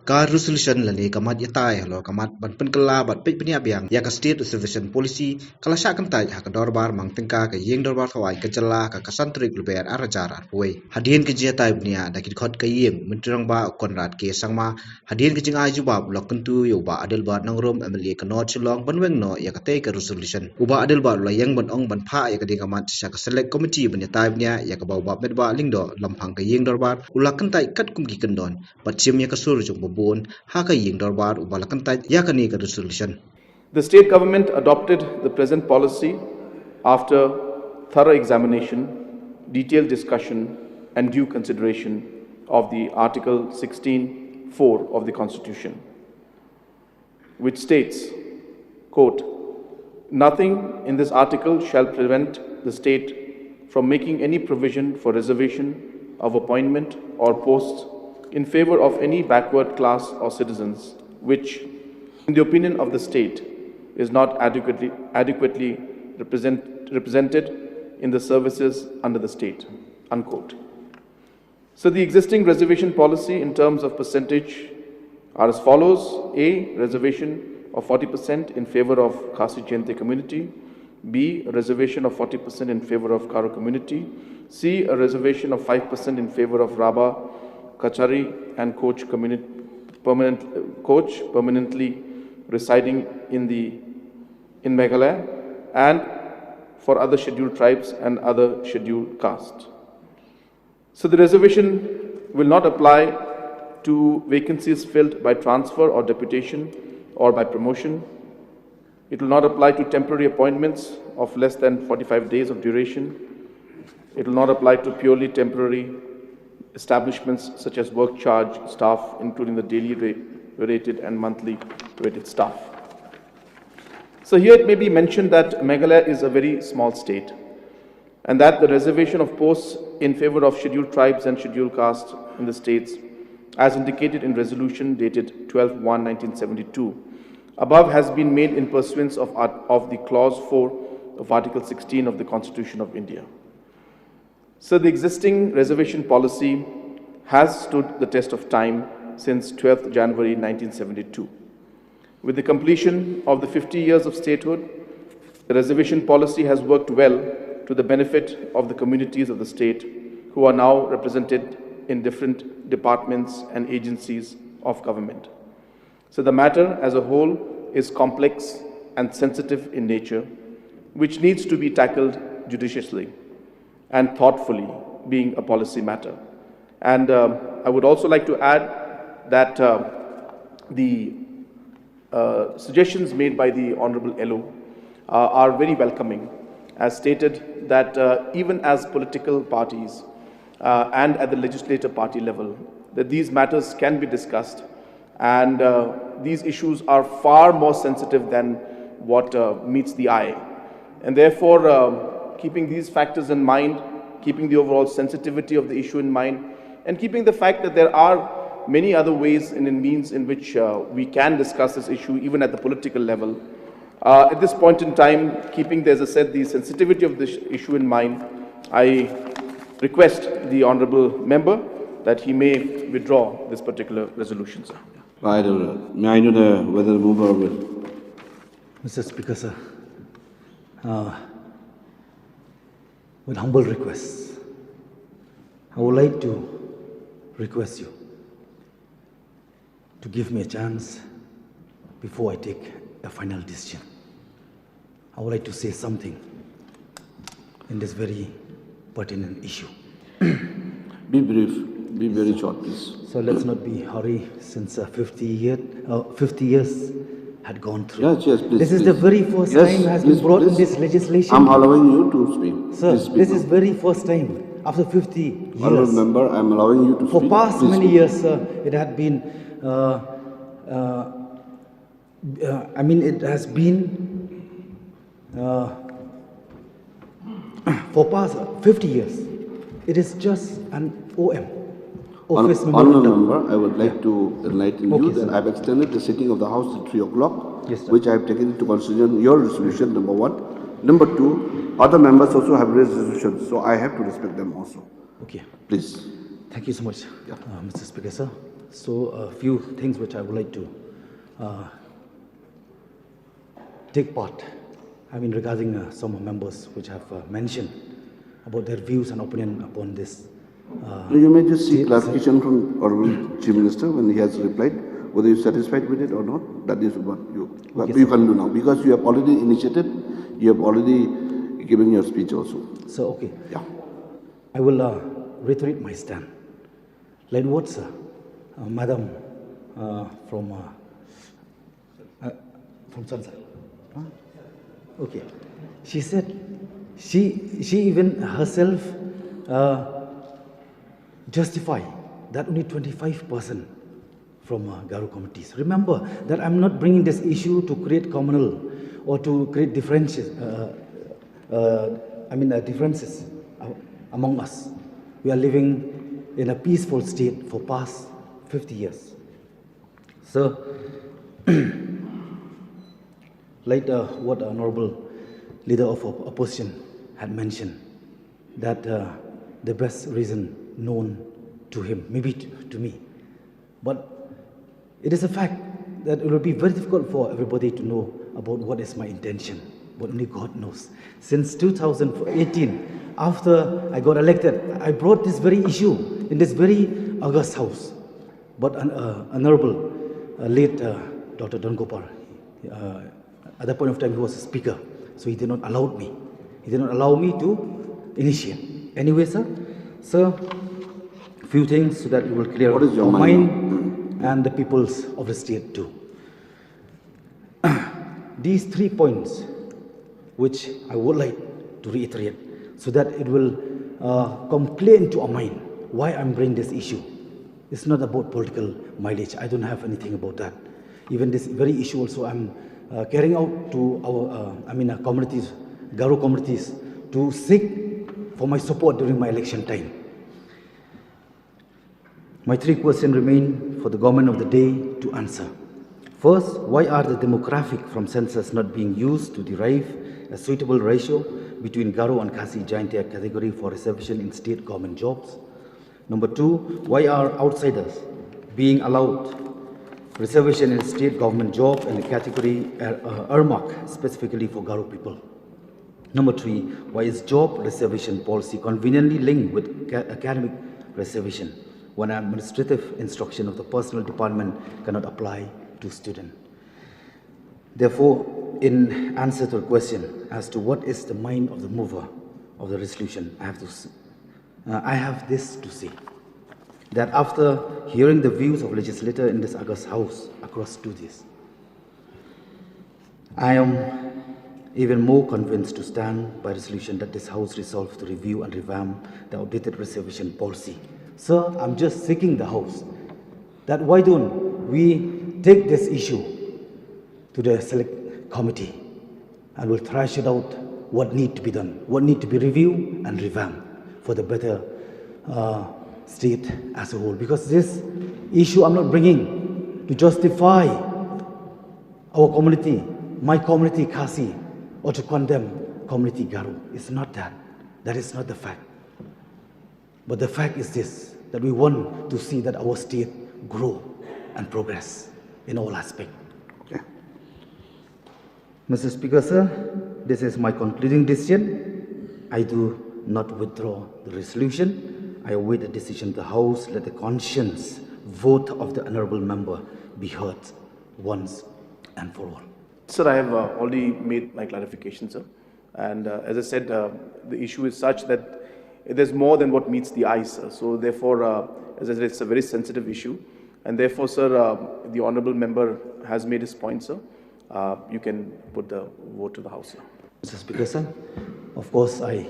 Ka resolution lani kamat yatai halo kamat ban pynkylla bat pipnya biang ya ka state reservation policy kala sya kan tai ha ka dorbar mang tingka ka yeng dorbar thawai ka jalla ka kasantrik leber arajar arpoi hadien ke jia tai bnia da kit khot ka yeng mentrang ba konrad ke sangma hadien ke jingai juba blok kentu yo ba adel ba nangrom MLA ka not chilong banweng no ya ka te ka resolution uba adel ba la yang ban ong ban pha ya ka ding kamat sya ka select committee bnia tai bnia ya ka ba ba medba lingdo lampang ka yeng dorbar ulakan tai kat kum ki kendon bat chim ya ka sur jong bon haka yeng dorbar ubalakan tai yakani ka resolution. The state government adopted the present policy after thorough examination, detailed discussion and due consideration of the Article 16(4) of the Constitution, which states, quote, "Nothing in this article shall prevent the state from making any provision for reservation of appointment or posts in favor of any backward class or citizens which, in the opinion of the state, is not adequately represented in the services under the state," unquote. So the existing reservation policy in terms of percentage are as follows: A, reservation of 40% in favor of Khasi Jente community; B, a reservation of 40% in favor of Karo community; C, a reservation of 5% in favor of Raba, Kachari and Koch permanently residing in Meghalaya, and for other scheduled tribes and other scheduled castes. So the reservation will not apply to vacancies filled by transfer or deputation or by promotion. It will not apply to temporary appointments of less than 45 days of duration. It will not apply to purely temporary establishments such as work charge staff, including the daily rated and monthly rated staff. So here it may be mentioned that Meghalaya is a very small state, and that the reservation of posts in favor of scheduled tribes and scheduled castes in the states, as indicated in resolution dated 12/1/1972, above has been made in pursuance of the clause 4 of Article 16 of the Constitution of India. So the existing reservation policy has stood the test of time since 12th January 1972. With the completion of the 50 years of statehood, the reservation policy has worked well to the benefit of the communities of the state who are now represented in different departments and agencies of government. So the matter as a whole is complex and sensitive in nature, which needs to be tackled judiciously and thoughtfully, being a policy matter. And I would also like to add that the suggestions made by the Honorable LO are very welcoming, as stated that even as political parties and at the legislative party level, that these matters can be discussed, and these issues are far more sensitive than what meets the eye. And therefore, keeping these factors in mind, keeping the overall sensitivity of the issue in mind, and keeping the fact that there are many other ways and means in which we can discuss this issue even at the political level. At this point in time, keeping, as I said, the sensitivity of this issue in mind, I request the Honourable Member that he may withdraw this particular resolution, sir. May I know whether the mover will? Mr. Speaker, sir, with humble request, I would like to request you to give me a chance before I take a final decision. I would like to say something in this very pertinent issue. Be brief, be very short, please. So let's not be hurry, since 50 years had gone through. Yes, please. This is the very first time has been brought in this legislation. I'm allowing you to speak. Sir, please speak this now. is very first time after 50 years. Honourable Member, I'm allowing you to speak. For past please many speak. years, sir, it had been, it has been for past 50 years. It is just an OM. Office Honourable memorandum. Member, I would like to enlighten you that sir. I've extended the sitting of the House till 3 o'clock, Yes, sir. which I have taken into consideration your resolution, number 1. Number 2, other members also have raised resolutions, so I have to respect them also. Okay. Please. Thank you so much, Yeah. Mr. Speaker, sir. So a few things which I would like to take part. I mean, regarding some members which have mentioned about their views and opinion upon this. You may just seek clarification from Honorable Chief Minister when he has replied, whether you're satisfied with it or not. That is what you can do now, because you have already initiated, you have already given your speech also. So, okay. Yeah. I will reiterate my stand. Like what, sir? Madam from Sunset. Huh? Okay. She said she even herself justify that only 25% from Garo committees. Remember that I'm not bringing this issue to create communal or to create differences. Differences among us. We are living in a peaceful state for past 50 years. So, like what Honorable Leader of Opposition had mentioned, that the best reason known to him, maybe to me. But it is a fact that it will be very difficult for everybody to know about what is my intention, but only God knows. Since 2018, after I got elected, I brought this very issue in this very August House. But Honorable late Dr. Don Gopal, at that point of time he was a speaker, so he did not allow me. He did not allow me to initiate. Anyway, sir, few things so that we will clear what is your our mind and the peoples of the state too. These 3 points which I would like to reiterate so that it will come clear into our mind why I'm bringing this issue. It's not about political mileage. I don't have anything about that. Even this very issue also I'm carrying out to our communities, Garo communities, to seek for my support during my election time. My 3 questions remain for the government of the day to answer. First, why are the demographic from census not being used to derive a suitable ratio between Garo and Khasi Jaintia category for reservation in state government jobs? Number 2, why are outsiders being allowed reservation in state government job in the category earmarked specifically for Garo people? Number 3, why is job reservation policy conveniently linked with academic reservation when administrative instruction of the personnel department cannot apply to student? Therefore, in answer to the question as to what is the mind of the mover of the resolution, I have this to say, that after hearing the views of legislator in this August House across 2 days, I am even more convinced to stand by resolution that this House resolved to review and revamp the outdated reservation policy. Sir, I'm just seeking the House that why don't we take this issue to the select committee and we'll thrash it out what need to be done, what need to be reviewed and revamped for the better state as a whole. Because this issue I'm not bringing to justify our community, my community Khasi, or to condemn community Garo. It's not that. That is not the fact. But the fact is this, that we want to see that our state grow and progress in all aspects. Okay. Mr. Speaker, sir, this is my concluding decision. I do not withdraw the resolution. I await the decision of the House. Let the conscience vote of the honourable member be heard once and for all. Sir, I have already made my clarification, sir. And as I said, the issue is such that there's more than what meets the eye, sir. So therefore, as I said, it's a very sensitive issue. And therefore, sir, the honourable member has made his point, sir. You can put the vote to the House, sir. Mr. Speaker, sir, of course I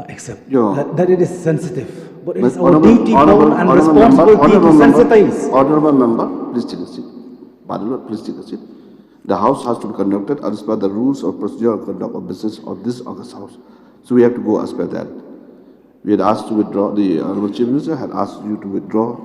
accept that it is sensitive. But it is our duty and responsibility to sensitize. Honourable member, please take a seat. Padula, please take a seat. The House has to be conducted as per the rules of procedure of conduct of business of this August House. So we have to go as per that. We had asked to withdraw, the Honourable Chief Minister had asked you to withdraw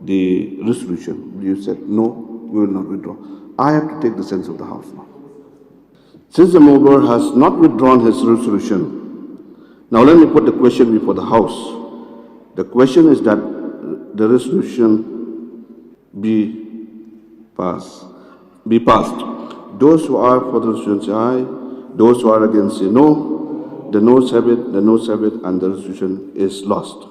the resolution. You said, no, we will not withdraw. I have to take the sense of the House now. Since the mover has not withdrawn his resolution, now let me put the question before the House. The question is that the resolution be passed. Those who are for the resolution say aye. Those who are against say no. The noes have it, and the resolution is lost.